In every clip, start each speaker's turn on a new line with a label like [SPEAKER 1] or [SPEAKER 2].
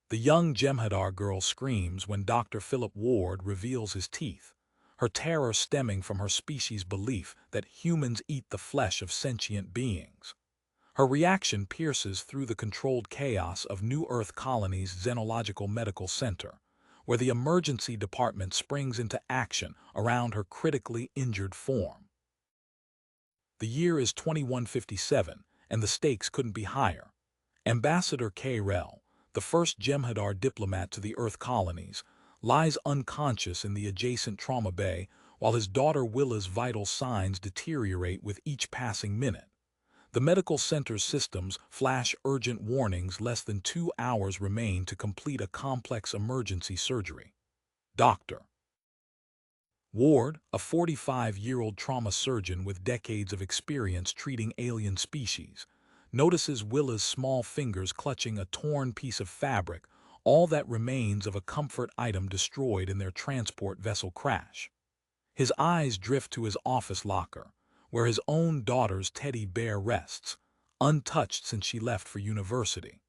[SPEAKER 1] The young Jem'Hadar girl screams when Dr. Philip Ward reveals his teeth, her terror stemming from her species' belief that humans eat the flesh of sentient beings. Her reaction pierces through the controlled chaos of New Earth Colony's Xenological Medical Center, where the emergency department springs into action around her critically injured form. The year is 2157, and the stakes couldn't be higher. Ambassador K-Rel, the first Jem'Hadar diplomat to the Earth colonies, lies unconscious in the adjacent trauma bay while his daughter Willa's vital signs deteriorate with each passing minute. The medical center's systems flash urgent warnings less than 2 hours remain to complete a complex emergency surgery. Dr. Ward, a 45-year-old trauma surgeon with decades of experience treating alien species, notices Willa's small fingers clutching a torn piece of fabric, all that remains of a comfort item destroyed in their transport vessel crash. His eyes drift to his office locker, where his own daughter's teddy bear rests, untouched since she left for university.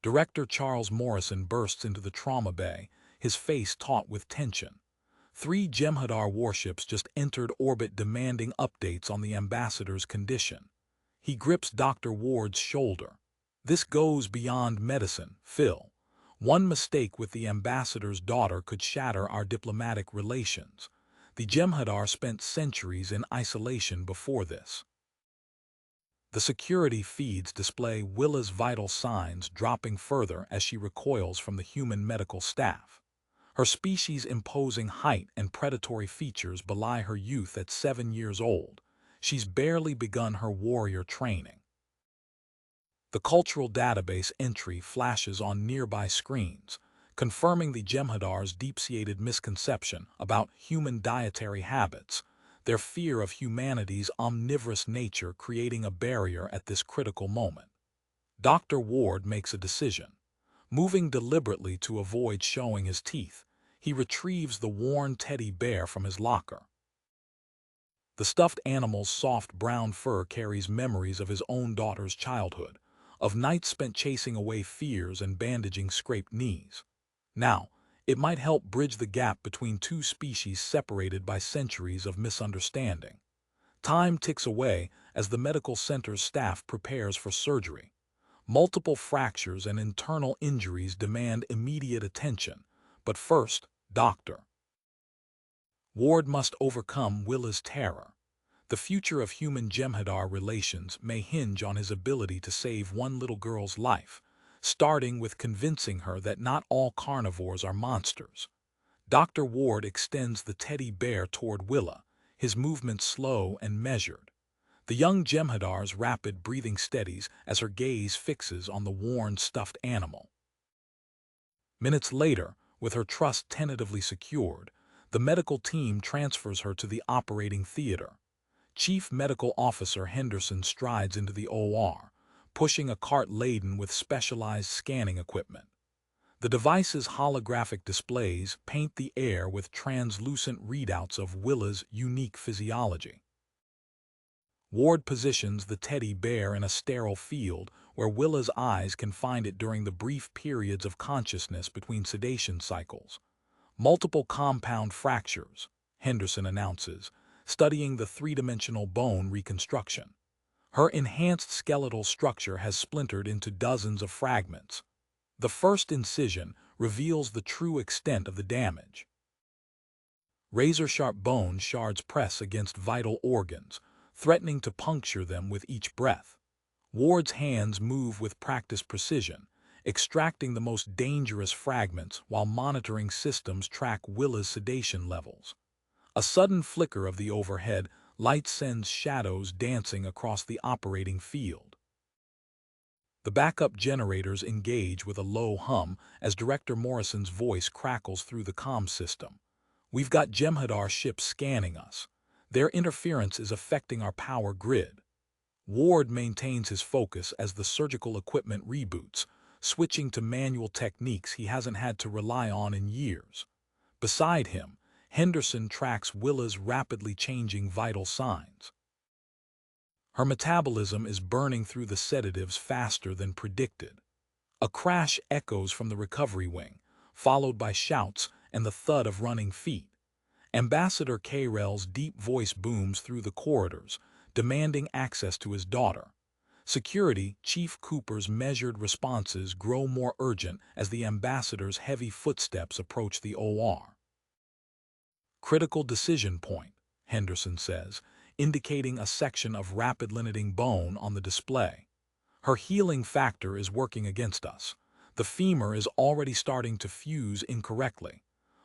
[SPEAKER 1] Director Charles Morrison bursts into the trauma bay, his face taut with tension. 3 Jem'Hadar warships just entered orbit demanding updates on the ambassador's condition. He grips Dr. Ward's shoulder. This goes beyond medicine, Phil. One mistake with the ambassador's daughter could shatter our diplomatic relations. The Jem'Hadar spent centuries in isolation before this. The security feeds display Willa's vital signs dropping further as she recoils from the human medical staff. Her species' imposing height and predatory features belie her youth at 7 years old. She's barely begun her warrior training. The cultural database entry flashes on nearby screens, confirming the Jem'Hadar's deep-seated misconception about human dietary habits, their fear of humanity's omnivorous nature creating a barrier at this critical moment. Dr. Ward makes a decision. Moving deliberately to avoid showing his teeth, he retrieves the worn teddy bear from his locker. The stuffed animal's soft brown fur carries memories of his own daughter's childhood, of nights spent chasing away fears and bandaging scraped knees. Now, it might help bridge the gap between 2 species separated by centuries of misunderstanding. Time ticks away as the medical center's staff prepares for surgery. Multiple fractures and internal injuries demand immediate attention, but first, Dr. Ward must overcome Willa's terror. The future of human Jem'Hadar relations may hinge on his ability to save one little girl's life, starting with convincing her that not all carnivores are monsters. Dr. Ward extends the teddy bear toward Willa, his movements slow and measured. The young Jem'Hadar's rapid breathing steadies as her gaze fixes on the worn stuffed animal. Minutes later, with her trust tentatively secured, the medical team transfers her to the operating theater. Chief Medical Officer Henderson strides into the OR, pushing a cart laden with specialized scanning equipment. The device's holographic displays paint the air with translucent readouts of Willa's unique physiology. Ward positions the teddy bear in a sterile field where Willa's eyes can find it during the brief periods of consciousness between sedation cycles. Multiple compound fractures, Henderson announces, studying the 3-dimensional bone reconstruction. Her enhanced skeletal structure has splintered into dozens of fragments. The first incision reveals the true extent of the damage. Razor-sharp bone shards press against vital organs, threatening to puncture them with each breath. Ward's hands move with practiced precision, extracting the most dangerous fragments while monitoring systems track Willa's sedation levels. A sudden flicker of the overhead light sends shadows dancing across the operating field. The backup generators engage with a low hum as Director Morrison's voice crackles through the comm system. We've got Jem'Hadar ships scanning us. Their interference is affecting our power grid. Ward maintains his focus as the surgical equipment reboots, switching to manual techniques he hasn't had to rely on in years. Beside him, Henderson tracks Willa's rapidly changing vital signs. Her metabolism is burning through the sedatives faster than predicted. A crash echoes from the recovery wing, followed by shouts and the thud of running feet. Ambassador Carell's deep voice booms through the corridors, demanding access to his daughter. Security Chief Cooper's measured responses grow more urgent as the ambassador's heavy footsteps approach the OR. Critical decision point, Henderson says, indicating a section of rapid limiting bone on the display. Her healing factor is working against us. The femur is already starting to fuse incorrectly.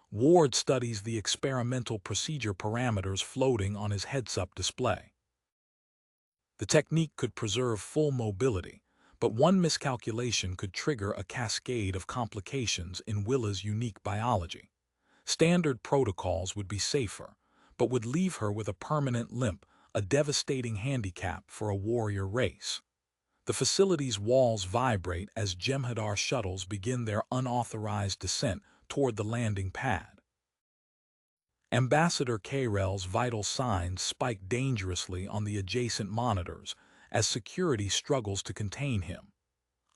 [SPEAKER 1] Ward studies the experimental procedure parameters floating on his heads-up display. The technique could preserve full mobility, but one miscalculation could trigger a cascade of complications in Willa's unique biology. Standard protocols would be safer, but would leave her with a permanent limp, a devastating handicap for a warrior race. The facility's walls vibrate as Jem'Hadar shuttles begin their unauthorized descent toward the landing pad. Ambassador Carell's vital signs spike dangerously on the adjacent monitors as security struggles to contain him.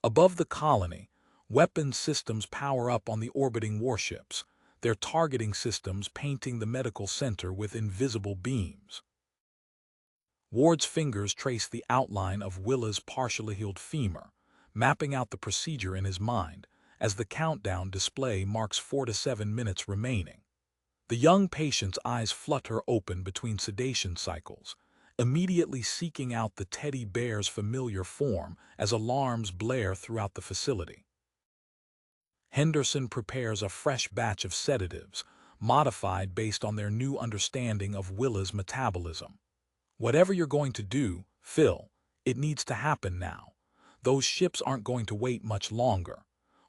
[SPEAKER 1] Above the colony, weapons systems power up on the orbiting warships, their targeting systems painting the medical center with invisible beams. Ward's fingers trace the outline of Willa's partially healed femur, mapping out the procedure in his mind as the countdown display marks 4 to 7 minutes remaining. The young patient's eyes flutter open between sedation cycles, immediately seeking out the teddy bear's familiar form as alarms blare throughout the facility. Henderson prepares a fresh batch of sedatives, modified based on their new understanding of Willa's metabolism. Whatever you're going to do, Phil, it needs to happen now. Those ships aren't going to wait much longer.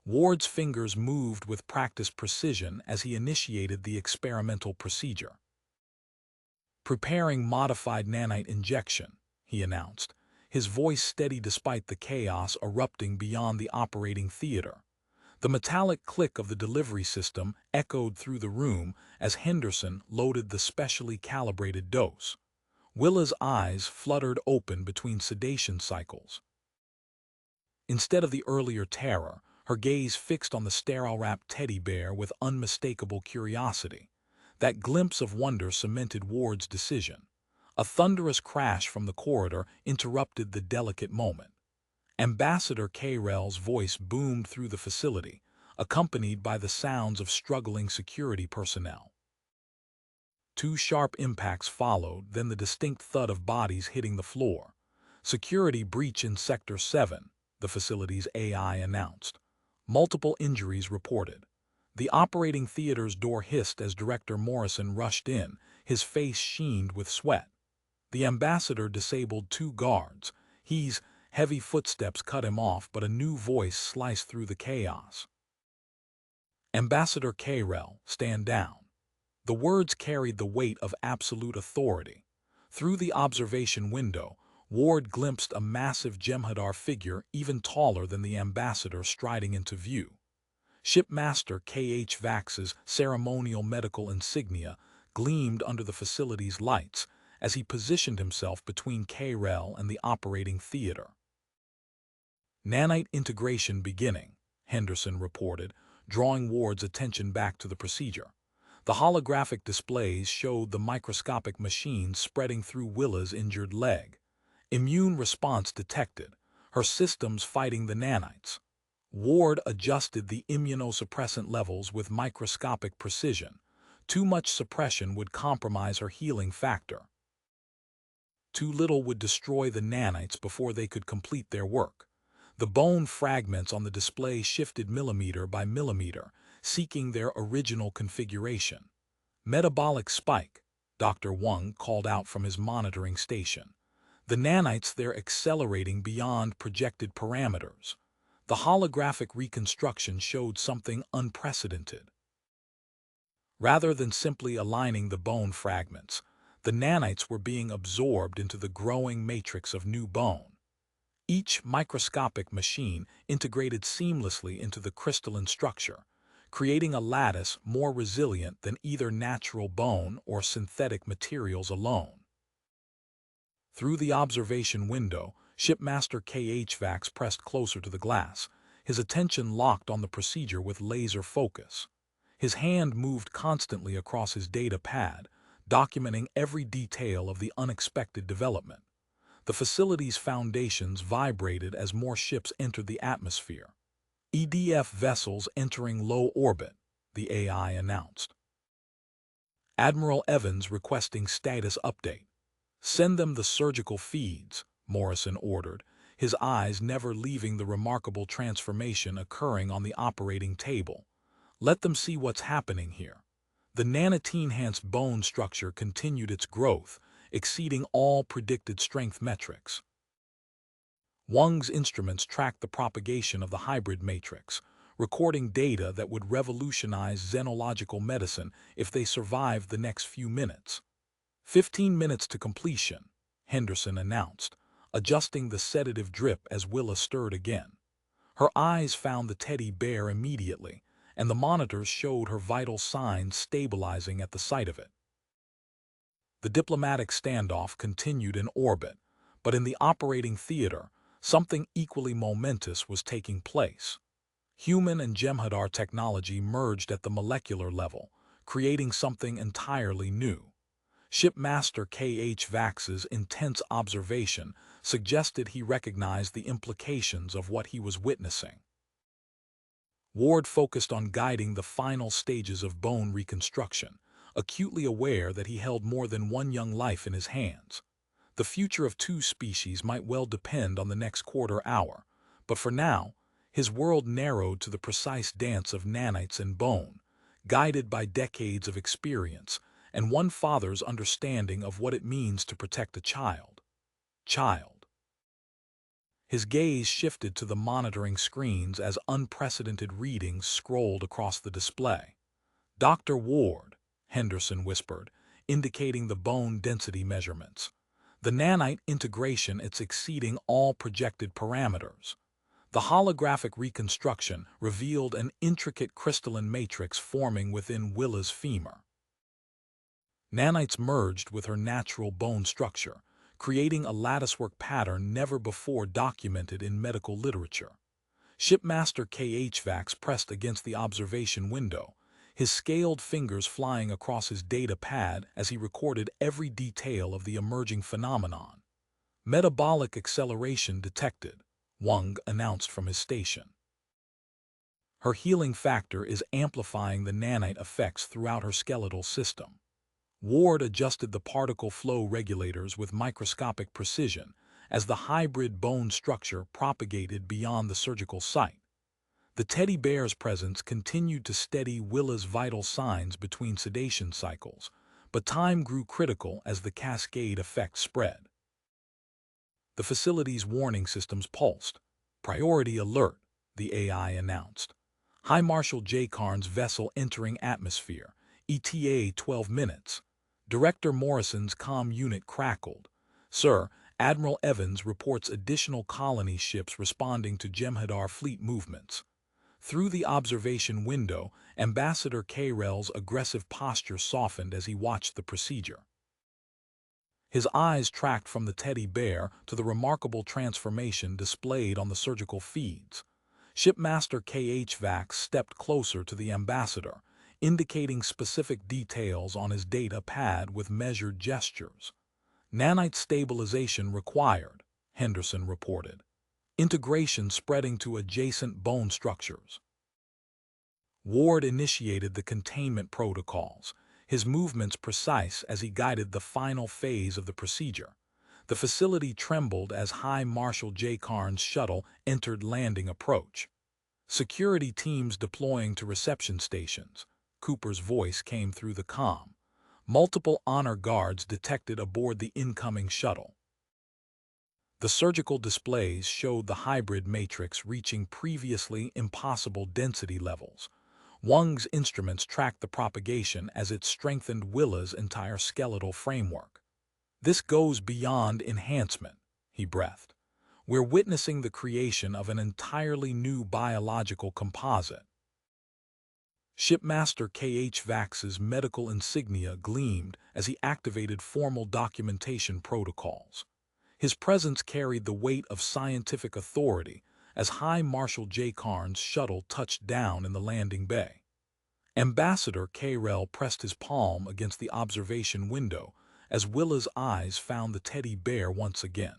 [SPEAKER 1] Ward's fingers moved with practiced precision as he initiated the experimental procedure. Preparing modified nanite injection, he announced, his voice steady despite the chaos erupting beyond the operating theater. The metallic click of the delivery system echoed through the room as Henderson loaded the specially calibrated dose. Willa's eyes fluttered open between sedation cycles. Instead of the earlier terror, her gaze fixed on the sterile-wrapped teddy bear with unmistakable curiosity. That glimpse of wonder cemented Ward's decision. A thunderous crash from the corridor interrupted the delicate moment. Ambassador Carell's voice boomed through the facility, accompanied by the sounds of struggling security personnel. 2 sharp impacts followed, then the distinct thud of bodies hitting the floor. Security breach in Sector 7, the facility's AI announced. Multiple injuries reported. The operating theater's door hissed as Director Morrison rushed in, his face sheened with sweat. The ambassador disabled 2 guards. Heavy footsteps cut him off, but a new voice sliced through the chaos. Ambassador Carell, stand down. The words carried the weight of absolute authority. Through the observation window, Ward glimpsed a massive Jem'Hadar figure even taller than the ambassador striding into view. Shipmaster HFY's ceremonial medical insignia gleamed under the facility's lights as he positioned himself between Carell and the operating theater. Nanite integration beginning, Henderson reported, drawing Ward's attention back to the procedure. The holographic displays showed the microscopic machines spreading through Willa's injured leg. Immune response detected, her systems fighting the nanites. Ward adjusted the immunosuppressant levels with microscopic precision. Too much suppression would compromise her healing factor. Too little would destroy the nanites before they could complete their work. The bone fragments on the display shifted millimeter by millimeter, seeking their original configuration. Metabolic spike, Dr. Wang called out from his monitoring station. The nanites they're accelerating beyond projected parameters. The holographic reconstruction showed something unprecedented. Rather than simply aligning the bone fragments, the nanites were being absorbed into the growing matrix of new bone. Each microscopic machine integrated seamlessly into the crystalline structure, creating a lattice more resilient than either natural bone or synthetic materials alone. Through the observation window, Shipmaster HFY pressed closer to the glass, his attention locked on the procedure with laser focus. His hand moved constantly across his data pad, documenting every detail of the unexpected development. The facility's foundations vibrated as more ships entered the atmosphere. EDF vessels entering low orbit, the AI announced. Admiral Evans requesting status update. Send them the surgical feeds, Morrison ordered, his eyes never leaving the remarkable transformation occurring on the operating table. Let them see what's happening here. The nanotine-enhanced bone structure continued its growth, exceeding all predicted strength metrics. Wang's instruments tracked the propagation of the hybrid matrix, recording data that would revolutionize xenological medicine if they survived the next few minutes. 15 minutes to completion, Henderson announced, adjusting the sedative drip as Willa stirred again. Her eyes found the teddy bear immediately, and the monitors showed her vital signs stabilizing at the sight of it. The diplomatic standoff continued in orbit, but in the operating theater, something equally momentous was taking place. Human and Jem'Hadar technology merged at the molecular level, creating something entirely new. Shipmaster K.H. Vax's intense observation suggested he recognized the implications of what he was witnessing. Ward focused on guiding the final stages of bone reconstruction, acutely aware that he held more than one young life in his hands. The future of two species might well depend on the next quarter hour, but for now, his world narrowed to the precise dance of nanites and bone, guided by decades of experience and one father's understanding of what it means to protect a child. His gaze shifted to the monitoring screens as unprecedented readings scrolled across the display. "Dr. Ward," Henderson whispered, indicating the bone density measurements. "The nanite integration is exceeding all projected parameters." The holographic reconstruction revealed an intricate crystalline matrix forming within Willa's femur. Nanites merged with her natural bone structure, creating a latticework pattern never before documented in medical literature. Shipmaster K.H. Vax pressed against the observation window, his scaled fingers flying across his data pad as he recorded every detail of the emerging phenomenon. "Metabolic acceleration detected," Wang announced from his station. "Her healing factor is amplifying the nanite effects throughout her skeletal system." Ward adjusted the particle flow regulators with microscopic precision as the hybrid bone structure propagated beyond the surgical site. The teddy bear's presence continued to steady Willa's vital signs between sedation cycles, but time grew critical as the cascade effect spread. The facility's warning systems pulsed. "Priority alert," the AI announced. "High Marshal J. Carn's vessel entering atmosphere, ETA 12 minutes. Director Morrison's comm unit crackled. "Sir, Admiral Evans reports additional colony ships responding to Jem'Hadar fleet movements." Through the observation window, Ambassador K-Rel's aggressive posture softened as he watched the procedure. His eyes tracked from the teddy bear to the remarkable transformation displayed on the surgical feeds. Shipmaster K.H. Vax stepped closer to the ambassador, indicating specific details on his data pad with measured gestures. "Nanite stabilization required," Henderson reported. "Integration spreading to adjacent bone structures." Ward initiated the containment protocols, his movements precise as he guided the final phase of the procedure. The facility trembled as High Marshal J. Carn's shuttle entered landing approach. "Security teams deploying to reception stations," Cooper's voice came through the comm. "Multiple honor guards detected aboard the incoming shuttle." The surgical displays showed the hybrid matrix reaching previously impossible density levels. Wang's instruments tracked the propagation as it strengthened Willa's entire skeletal framework. "This goes beyond enhancement," he breathed. "We're witnessing the creation of an entirely new biological composite." Shipmaster K.H. Vax's medical insignia gleamed as he activated formal documentation protocols. His presence carried the weight of scientific authority, as High Marshal J. Karn's shuttle touched down in the landing bay. Ambassador K-Rel pressed his palm against the observation window as Willa's eyes found the teddy bear once again.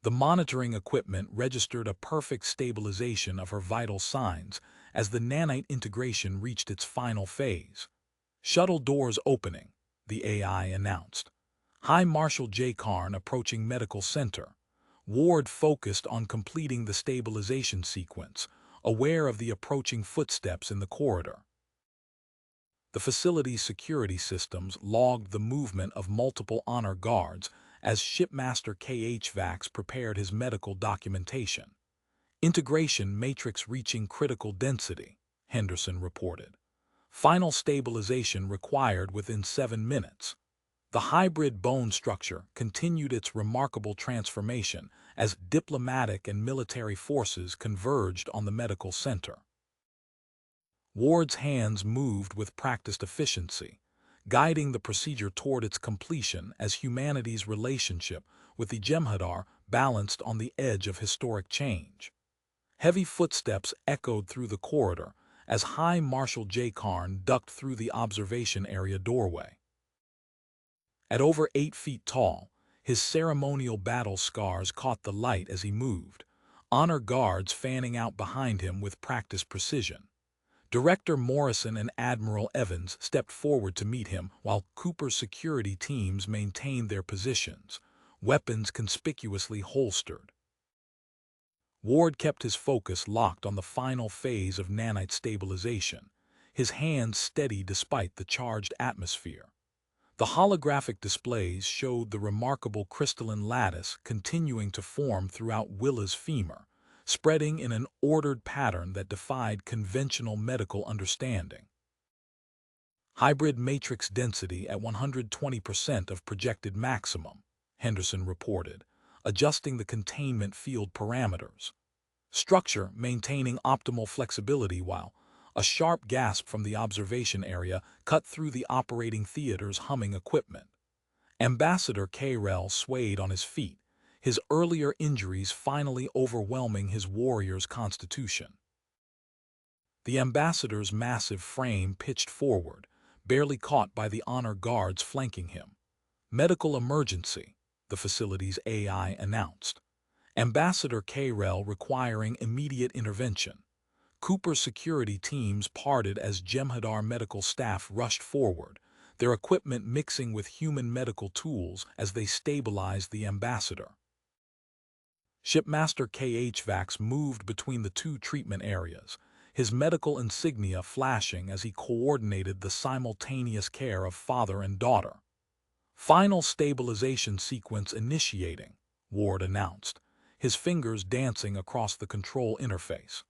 [SPEAKER 1] The monitoring equipment registered a perfect stabilization of her vital signs as the nanite integration reached its final phase. Shuttle doors opening, the AI announced. High Marshal J. Karn approaching medical center. Ward focused on completing the stabilization sequence, aware of the approaching footsteps in the corridor. The facility's security systems logged the movement of multiple honor guards as Shipmaster KHVAX prepared his medical documentation. Integration matrix reaching critical density, Henderson reported. Final stabilization required within 7 minutes. The hybrid bone structure continued its remarkable transformation as diplomatic and military forces converged on the medical center. Ward's hands moved with practiced efficiency, guiding the procedure toward its completion as humanity's relationship with the Jem'Hadar balanced on the edge of historic change. Heavy footsteps echoed through the corridor as High Marshal J. Karn ducked through the observation area doorway. At over 8 feet tall, his ceremonial battle scars caught the light as he moved, honor guards fanning out behind him with practiced precision. Director Morrison and Admiral Evans stepped forward to meet him while Cooper's security teams maintained their positions, weapons conspicuously holstered. Ward kept his focus locked on the final phase of nanite stabilization, his hands steady despite the charged atmosphere. The holographic displays showed the remarkable crystalline lattice continuing to form throughout Willa's femur, spreading in an ordered pattern that defied conventional medical understanding. Hybrid matrix density at 120% of projected maximum, Henderson reported, adjusting the containment field parameters. Structure maintaining optimal flexibility while a sharp gasp from the observation area cut through the operating theater's humming equipment. Ambassador K-Rel swayed on his feet, his earlier injuries finally overwhelming his warrior's constitution. The ambassador's massive frame pitched forward, barely caught by the honor guards flanking him. Medical emergency, the facility's AI announced. Ambassador K-Rel requiring immediate intervention. Cooper's security teams parted as Jem'Hadar medical staff rushed forward, their equipment mixing with human medical tools as they stabilized the ambassador. Shipmaster KHVAX moved between the two treatment areas, his medical insignia flashing as he coordinated the simultaneous care of father and daughter. Final stabilization sequence initiating, Ward announced, his fingers dancing across the control interface.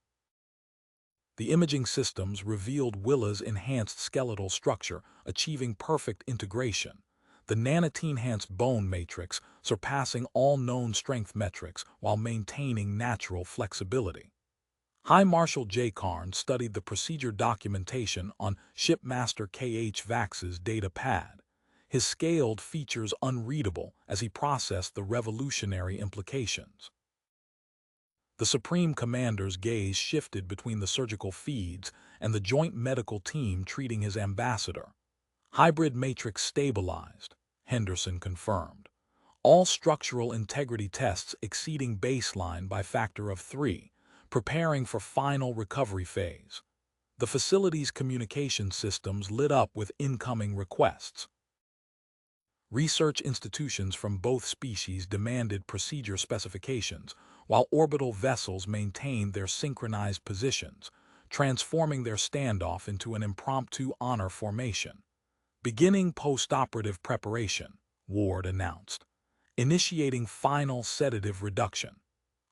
[SPEAKER 1] The imaging systems revealed Willa's enhanced skeletal structure, achieving perfect integration, the nanotine-enhanced bone matrix surpassing all known strength metrics while maintaining natural flexibility. High Marshal J. Karn studied the procedure documentation on Shipmaster KHVAX's data pad, his scaled features unreadable as he processed the revolutionary implications. The Supreme Commander's gaze shifted between the surgical feeds and the joint medical team treating his ambassador. Hybrid matrix stabilized, Henderson confirmed. All structural integrity tests exceeding baseline by factor of 3, preparing for final recovery phase. The facility's communication systems lit up with incoming requests. Research institutions from both species demanded procedure specifications, while orbital vessels maintained their synchronized positions, transforming their standoff into an impromptu honor formation. Beginning post-operative preparation, Ward announced, initiating final sedative reduction.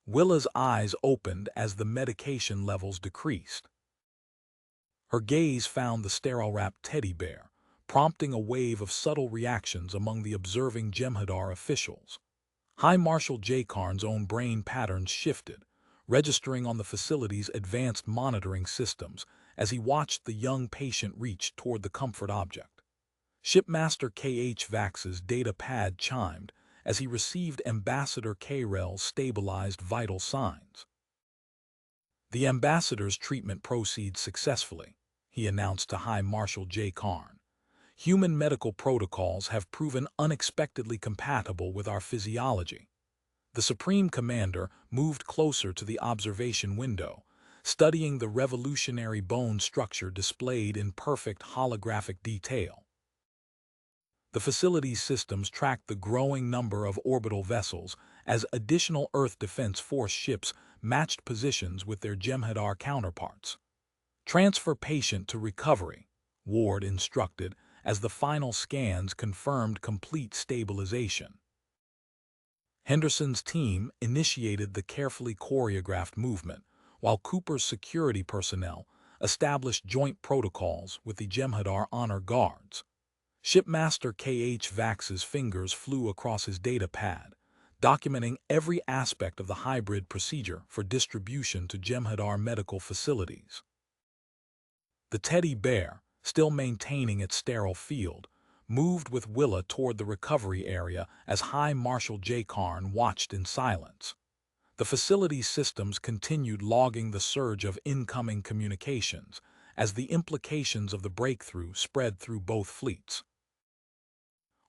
[SPEAKER 1] Willa's eyes opened as the medication levels decreased. Her gaze found the sterile-wrapped teddy bear, prompting a wave of subtle reactions among the observing Jem'Hadar officials. High Marshal J. Karn's own brain patterns shifted, registering on the facility's advanced monitoring systems as he watched the young patient reach toward the comfort object. Shipmaster KHVAX's data pad chimed as he received Ambassador Carell's stabilized vital signs. The ambassador's treatment proceeds successfully, he announced to High Marshal J. Karn. Human medical protocols have proven unexpectedly compatible with our physiology. The Supreme Commander moved closer to the observation window, studying the revolutionary bone structure displayed in perfect holographic detail. The facility's systems tracked the growing number of orbital vessels as additional Earth Defense Force ships matched positions with their Jem'Hadar counterparts. Transfer patient to recovery, Ward instructed as the final scans confirmed complete stabilization. Henderson's team initiated the carefully choreographed movement, while Cooper's security personnel established joint protocols with the Jem'Hadar honor guards. Shipmaster K.H. Vax's fingers flew across his data pad, documenting every aspect of the hybrid procedure for distribution to Jem'Hadar medical facilities. The teddy bear, still maintaining its sterile field, moved with Willa toward the recovery area as High Marshal J. Karn watched in silence. The facility's systems continued logging the surge of incoming communications as the implications of the breakthrough spread through both fleets.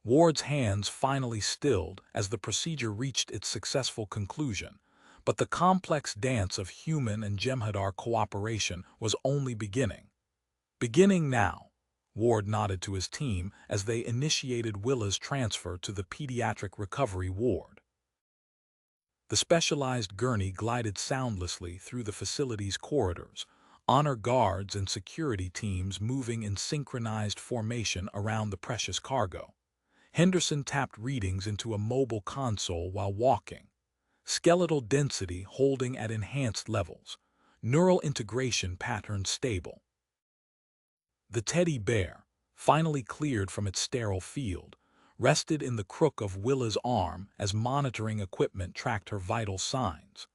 [SPEAKER 1] Ward's hands finally stilled as the procedure reached its successful conclusion, but the complex dance of human and Jem'Hadar cooperation was only beginning. Beginning now, Ward nodded to his team as they initiated Willa's transfer to the pediatric recovery ward. The specialized gurney glided soundlessly through the facility's corridors, honor guards and security teams moving in synchronized formation around the precious cargo. Henderson tapped readings into a mobile console while walking. Skeletal density holding at enhanced levels. Neural integration pattern stable. The teddy bear, finally cleared from its sterile field, rested in the crook of Willa's arm as monitoring equipment tracked her vital signs.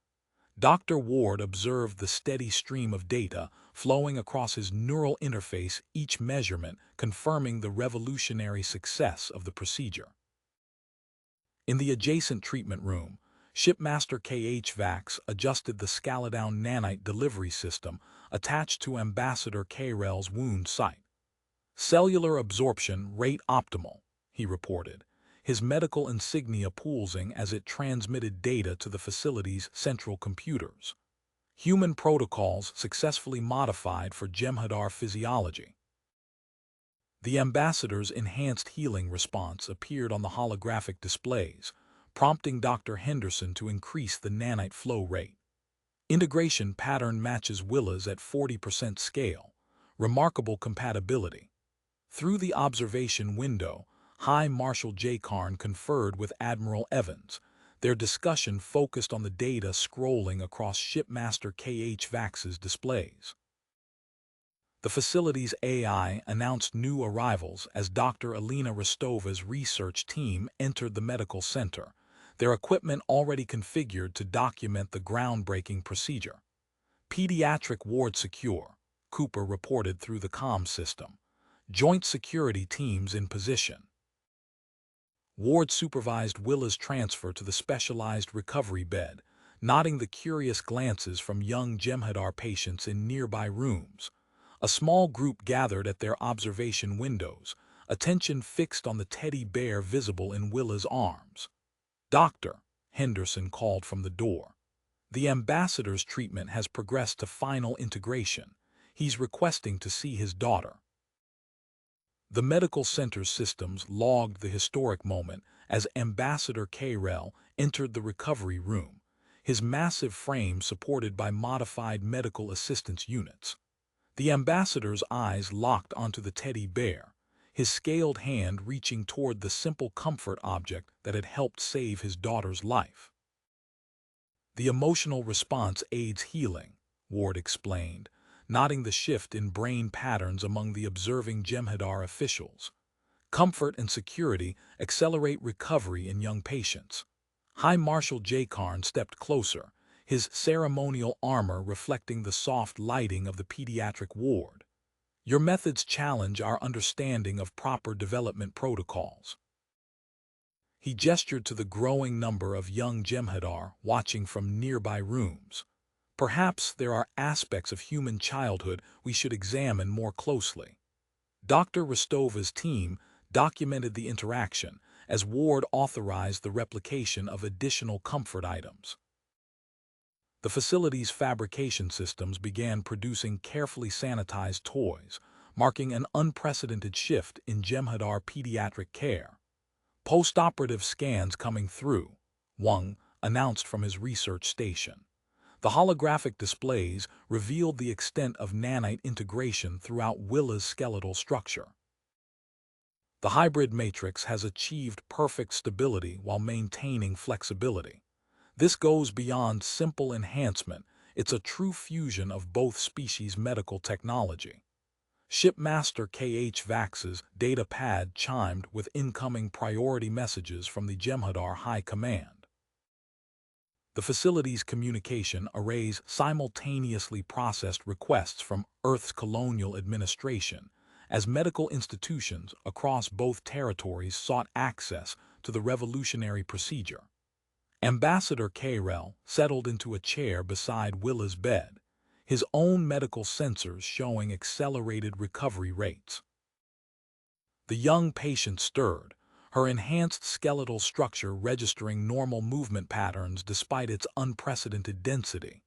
[SPEAKER 1] Dr. Ward observed the steady stream of data flowing across his neural interface, each measurement confirming the revolutionary success of the procedure. In the adjacent treatment room, Shipmaster K.H. Vax adjusted the Scaladown nanite delivery system attached to Ambassador Carell's wound site. Cellular absorption rate optimal, he reported, his medical insignia pulsing as it transmitted data to the facility's central computers. Human protocols successfully modified for Jem'Hadar physiology. The ambassador's enhanced healing response appeared on the holographic displays, prompting Dr. Henderson to increase the nanite flow rate. Integration pattern matches Willa's at 40% scale. Remarkable compatibility. Through the observation window, High Marshal J. Karn conferred with Admiral Evans. Their discussion focused on the data scrolling across Shipmaster K.H. Vax's displays. The facility's AI announced new arrivals as Dr. Alina Rostova's research team entered the medical center, their equipment already configured to document the groundbreaking procedure. Pediatric ward secure, Cooper reported through the comm system. Joint security teams in position. Ward supervised Willa's transfer to the specialized recovery bed, nodding the curious glances from young Jem'Hadar patients in nearby rooms. A small group gathered at their observation windows, attention fixed on the teddy bear visible in Willa's arms. "Doctor," Henderson called from the door. "The ambassador's treatment has progressed to final integration. He's requesting to see his daughter." The medical center's systems logged the historic moment as Ambassador Carell entered the recovery room, his massive frame supported by modified medical assistance units. The ambassador's eyes locked onto the teddy bear, his scaled hand reaching toward the simple comfort object that had helped save his daughter's life. "The emotional response aids healing," Ward explained, noting the shift in brain patterns among the observing Jem'Hadar officials. "Comfort and security accelerate recovery in young patients." High Marshal J. Karn stepped closer, his ceremonial armor reflecting the soft lighting of the pediatric ward. "Your methods challenge our understanding of proper development protocols." He gestured to the growing number of young Jem'Hadar watching from nearby rooms. Perhaps there are aspects of human childhood we should examine more closely. Dr. Rostova's team documented the interaction as Ward authorized the replication of additional comfort items. The facility's fabrication systems began producing carefully sanitized toys, marking an unprecedented shift in Jem'Hadar pediatric care. Post-operative scans coming through, Wang announced from his research station. The holographic displays revealed the extent of nanite integration throughout Willa's skeletal structure. The hybrid matrix has achieved perfect stability while maintaining flexibility. This goes beyond simple enhancement, it's a true fusion of both species' medical technology. Shipmaster HFY's data pad chimed with incoming priority messages from the Jem'Hadar High Command. The facility's communication arrays simultaneously processed requests from Earth's colonial administration, as medical institutions across both territories sought access to the revolutionary procedure. Ambassador Karel settled into a chair beside Willa's bed, his own medical sensors showing accelerated recovery rates. The young patient stirred, her enhanced skeletal structure registering normal movement patterns despite its unprecedented density.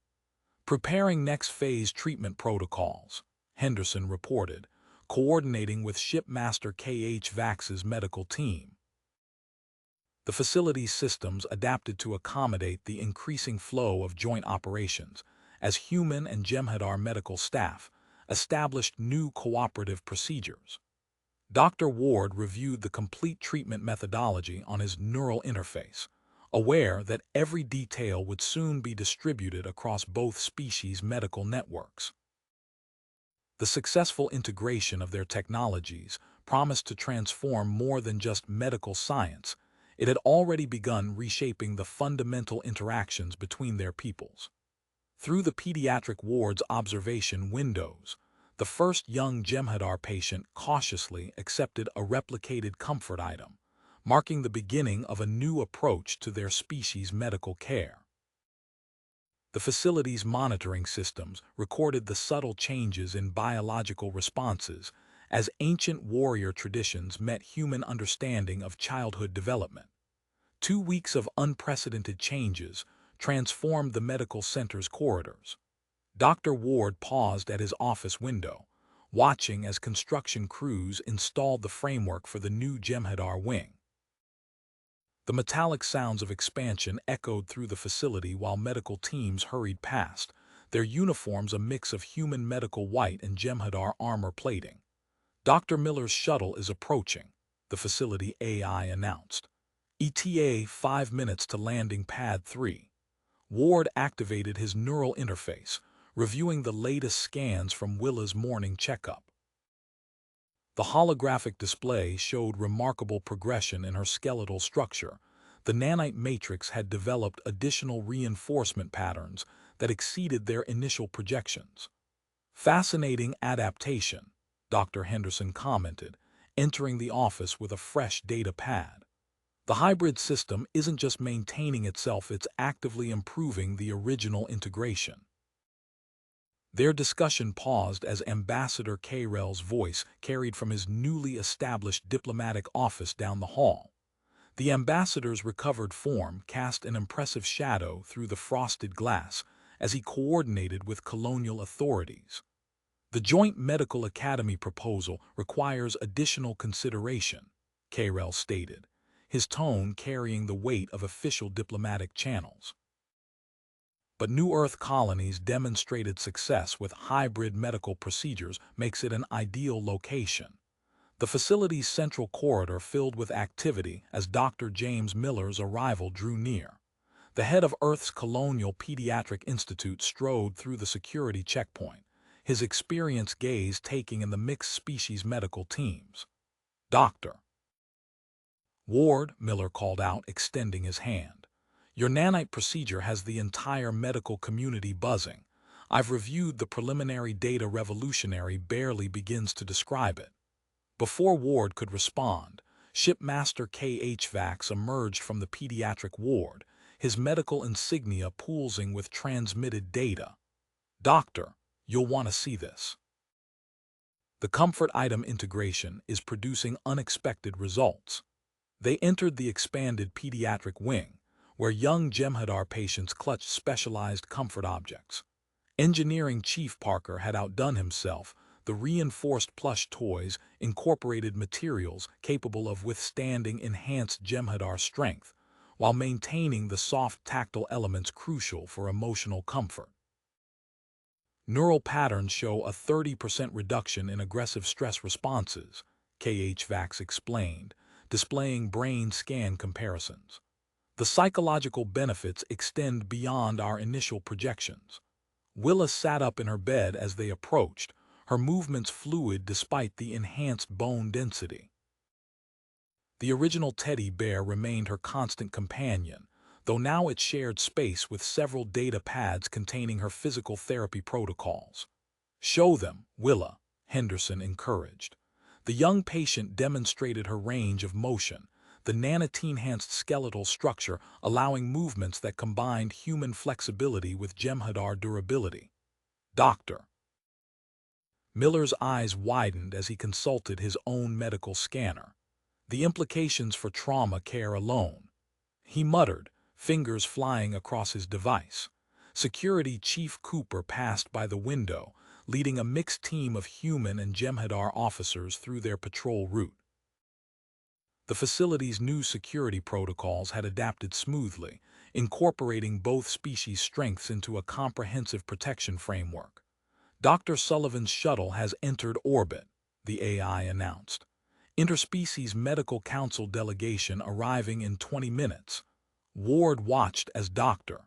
[SPEAKER 1] Preparing next phase treatment protocols, Henderson reported, coordinating with Shipmaster HFY's medical team. The facility's systems adapted to accommodate the increasing flow of joint operations, as human and Jem'Hadar medical staff established new cooperative procedures. Dr. Ward reviewed the complete treatment methodology on his neural interface, aware that every detail would soon be distributed across both species' medical networks. The successful integration of their technologies promised to transform more than just medical science. It had already begun reshaping the fundamental interactions between their peoples. Through the pediatric ward's observation windows, the first young Jem'Hadar patient cautiously accepted a replicated comfort item, marking the beginning of a new approach to their species' medical care. The facility's monitoring systems recorded the subtle changes in biological responses as ancient warrior traditions met human understanding of childhood development. 2 weeks of unprecedented changes transformed the medical center's corridors. Dr. Ward paused at his office window, watching as construction crews installed the framework for the new Jem'Hadar wing. The metallic sounds of expansion echoed through the facility while medical teams hurried past, their uniforms a mix of human medical white and Jem'Hadar armor plating. Dr. Miller's shuttle is approaching, the facility AI announced. ETA 5 minutes to landing pad 3. Ward activated his neural interface, reviewing the latest scans from Willa's morning checkup. The holographic display showed remarkable progression in her skeletal structure. The nanite matrix had developed additional reinforcement patterns that exceeded their initial projections. Fascinating adaptation, Dr. Henderson commented, entering the office with a fresh data pad. The hybrid system isn't just maintaining itself, it's actively improving the original integration. Their discussion paused as Ambassador Karel's voice carried from his newly established diplomatic office down the hall. The ambassador's recovered form cast an impressive shadow through the frosted glass as he coordinated with colonial authorities. The Joint Medical Academy proposal requires additional consideration, Karel stated, his tone carrying the weight of official diplomatic channels. But New Earth colonies' demonstrated success with hybrid medical procedures makes it an ideal location. The facility's central corridor filled with activity as Dr. James Miller's arrival drew near. The head of Earth's Colonial Pediatric Institute strode through the security checkpoint, his experienced gaze taking in the mixed species medical teams. "Doctor Ward," Miller called out, extending his hand. "Your nanite procedure has the entire medical community buzzing. I've reviewed the preliminary data. Revolutionary barely begins to describe it." Before Ward could respond, Shipmaster HFY emerged from the pediatric ward, his medical insignia pulsing with transmitted data. "Doctor, you'll want to see this." The comfort item integration is producing unexpected results. They entered the expanded pediatric wing, where young Jem'Hadar patients clutched specialized comfort objects. Engineering Chief Parker had outdone himself. The reinforced plush toys incorporated materials capable of withstanding enhanced Jem'Hadar strength, while maintaining the soft tactile elements crucial for emotional comfort. Neural patterns show a 30% reduction in aggressive stress responses, HFY explained, displaying brain scan comparisons. The psychological benefits extend beyond our initial projections. Willa sat up in her bed as they approached, her movements fluid despite the enhanced bone density. The original teddy bear remained her constant companion, though now it shared space with several data pads containing her physical therapy protocols. "Show them, Willa," Henderson encouraged. The young patient demonstrated her range of motion, the nanotine-enhanced skeletal structure allowing movements that combined human flexibility with Jem'Hadar durability. "Doctor." Miller's eyes widened as he consulted his own medical scanner. "The implications for trauma care alone," he muttered, fingers flying across his device. Security Chief Cooper passed by the window, leading a mixed team of human and Jem'Hadar officers through their patrol route. The facility's new security protocols had adapted smoothly, incorporating both species' strengths into a comprehensive protection framework. "Dr. Sullivan's shuttle has entered orbit," the AI announced. "Interspecies Medical Council delegation arriving in 20 minutes. Ward watched as Dr.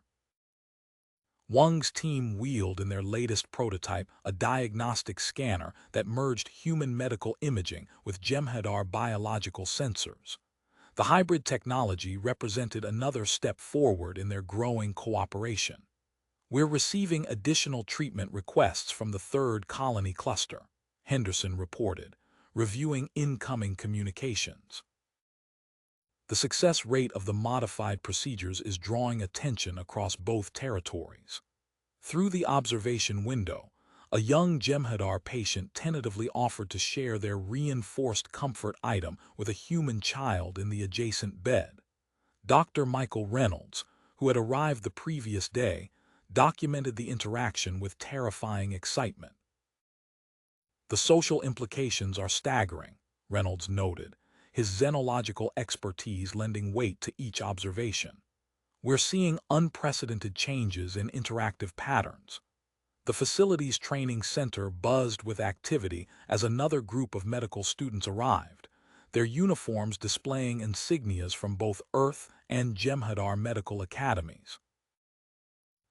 [SPEAKER 1] Wang's team wheeled in their latest prototype, a diagnostic scanner that merged human medical imaging with Jem'Hadar biological sensors. The hybrid technology represented another step forward in their growing cooperation. "We're receiving additional treatment requests from the third colony cluster," Henderson reported, reviewing incoming communications. The success rate of the modified procedures is drawing attention across both territories. Through the observation window, a young Jem'Hadar patient tentatively offered to share their reinforced comfort item with a human child in the adjacent bed. Dr. Michael Reynolds, who had arrived the previous day, documented the interaction with terrifying excitement. "The social implications are staggering," Reynolds noted, his xenological expertise lending weight to each observation. "We're seeing unprecedented changes in interactive patterns." The facility's training center buzzed with activity as another group of medical students arrived, their uniforms displaying insignias from both Earth and Jem'Hadar medical academies.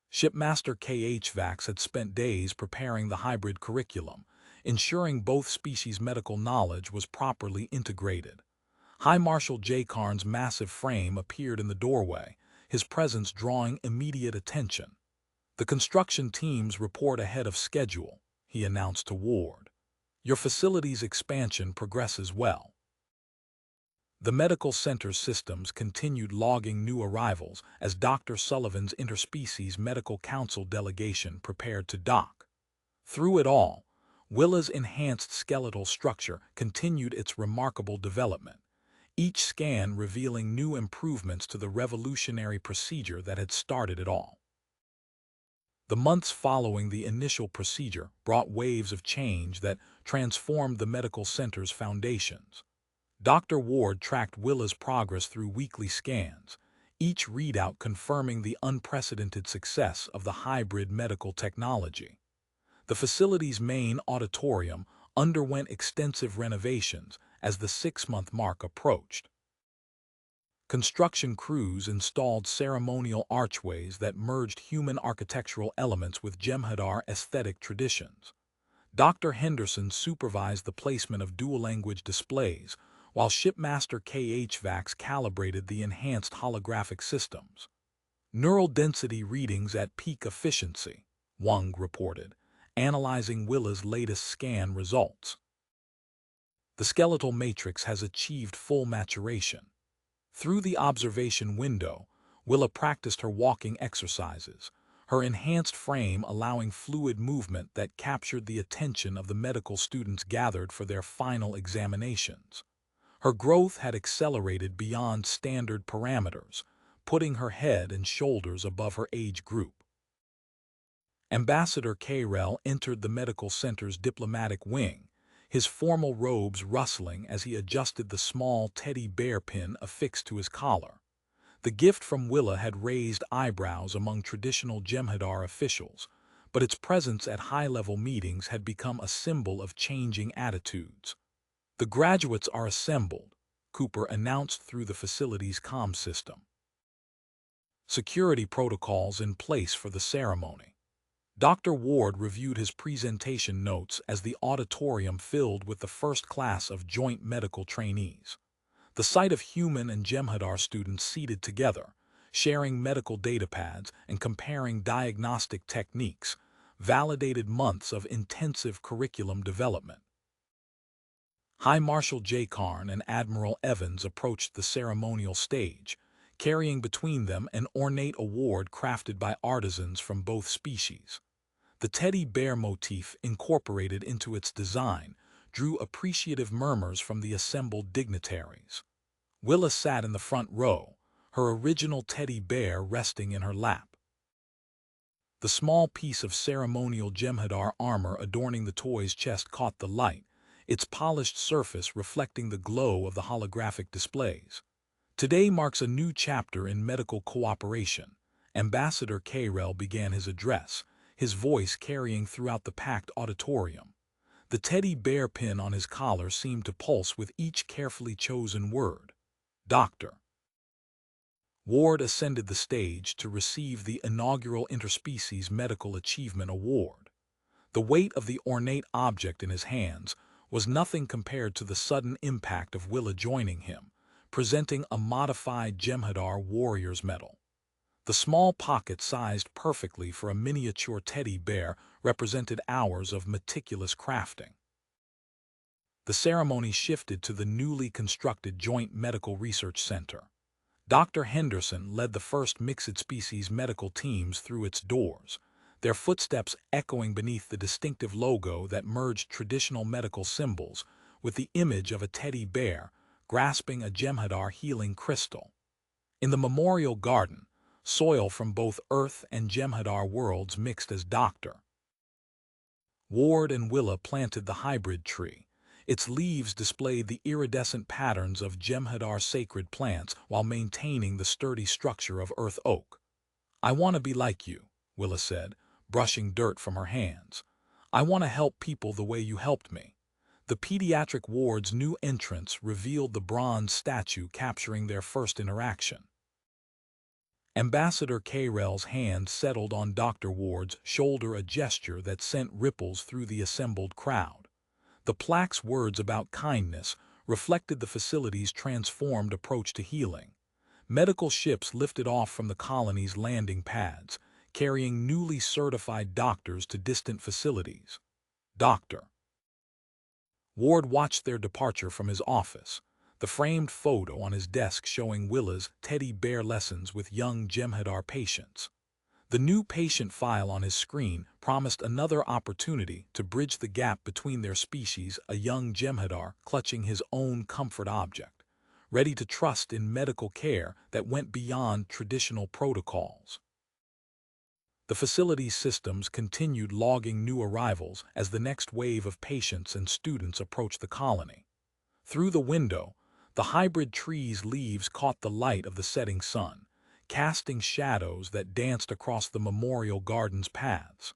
[SPEAKER 1] Shipmaster HFY had spent days preparing the hybrid curriculum, ensuring both species' medical knowledge was properly integrated. High Marshal J. Karn's massive frame appeared in the doorway, his presence drawing immediate attention. "The construction teams report ahead of schedule," he announced to Ward. "Your facility's expansion progresses well." The medical center systems continued logging new arrivals as Dr. Sullivan's Interspecies Medical Council delegation prepared to dock. Through it all, Willa's enhanced skeletal structure continued its remarkable development, each scan revealing new improvements to the revolutionary procedure that had started it all. The months following the initial procedure brought waves of change that transformed the medical center's foundations. Dr. Ward tracked Willa's progress through weekly scans, each readout confirming the unprecedented success of the hybrid medical technology. The facility's main auditorium underwent extensive renovations as the 6-month mark approached. Construction crews installed ceremonial archways that merged human architectural elements with Jem'Hadar aesthetic traditions. Dr. Henderson supervised the placement of dual-language displays, while Shipmaster HFY calibrated the enhanced holographic systems. "Neural density readings at peak efficiency," Wang reported, analyzing Willa's latest scan results. The skeletal matrix has achieved full maturation. Through the observation window, Willa practiced her walking exercises, her enhanced frame allowing fluid movement that captured the attention of the medical students gathered for their final examinations. Her growth had accelerated beyond standard parameters, putting her head and shoulders above her age group. Ambassador Carell entered the medical center's diplomatic wing, his formal robes rustling as he adjusted the small teddy bear pin affixed to his collar. The gift from Willa had raised eyebrows among traditional Jem'Hadar officials, but its presence at high-level meetings had become a symbol of changing attitudes. "The graduates are assembled," Cooper announced through the facility's comm system. Security protocols in place for the ceremony. Dr. Ward reviewed his presentation notes as the auditorium filled with the first class of joint medical trainees. The sight of human and Jem'Hadar students seated together, sharing medical datapads and comparing diagnostic techniques, validated months of intensive curriculum development. High Marshal J. Karn and Admiral Evans approached the ceremonial stage, carrying between them an ornate award crafted by artisans from both species. The teddy bear motif incorporated into its design drew appreciative murmurs from the assembled dignitaries. Willa sat in the front row, her original teddy bear resting in her lap. The small piece of ceremonial Jem'Hadar armor adorning the toy's chest caught the light, its polished surface reflecting the glow of the holographic displays. "Today marks a new chapter in medical cooperation," Ambassador Carell began his address, his voice carrying throughout the packed auditorium. The teddy bear pin on his collar seemed to pulse with each carefully chosen word. "Doctor." Ward ascended the stage to receive the inaugural Interspecies Medical Achievement Award. The weight of the ornate object in his hands was nothing compared to the sudden impact of Willa joining him, presenting a modified Jem'Hadar Warrior's Medal. The small pocket sized perfectly for a miniature teddy bear represented hours of meticulous crafting. The ceremony shifted to the newly constructed Joint Medical Research Center. Dr. Henderson led the first mixed-species medical teams through its doors, their footsteps echoing beneath the distinctive logo that merged traditional medical symbols with the image of a teddy bear grasping a Jem'Hadar healing crystal. In the memorial garden, soil from both Earth and Jem'Hadar worlds mixed as Dr. Ward and Willa planted the hybrid tree. Its leaves displayed the iridescent patterns of Jem'Hadar sacred plants while maintaining the sturdy structure of Earth oak. "I want to be like you," Willa said, brushing dirt from her hands. "I want to help people the way you helped me." The pediatric ward's new entrance revealed the bronze statue capturing their first interaction. Ambassador Carell's hand settled on Dr. Ward's shoulder, a gesture that sent ripples through the assembled crowd. The plaque's words about kindness reflected the facility's transformed approach to healing. Medical ships lifted off from the colony's landing pads, carrying newly certified doctors to distant facilities. Dr. Ward watched their departure from his office, the framed photo on his desk showing Willa's teddy bear lessons with young Jem'Hadar patients. The new patient file on his screen promised another opportunity to bridge the gap between their species, a young Jem'Hadar clutching his own comfort object, ready to trust in medical care that went beyond traditional protocols. The facility's systems continued logging new arrivals as the next wave of patients and students approached the colony. Through the window, the hybrid tree's leaves caught the light of the setting sun, casting shadows that danced across the memorial garden's paths.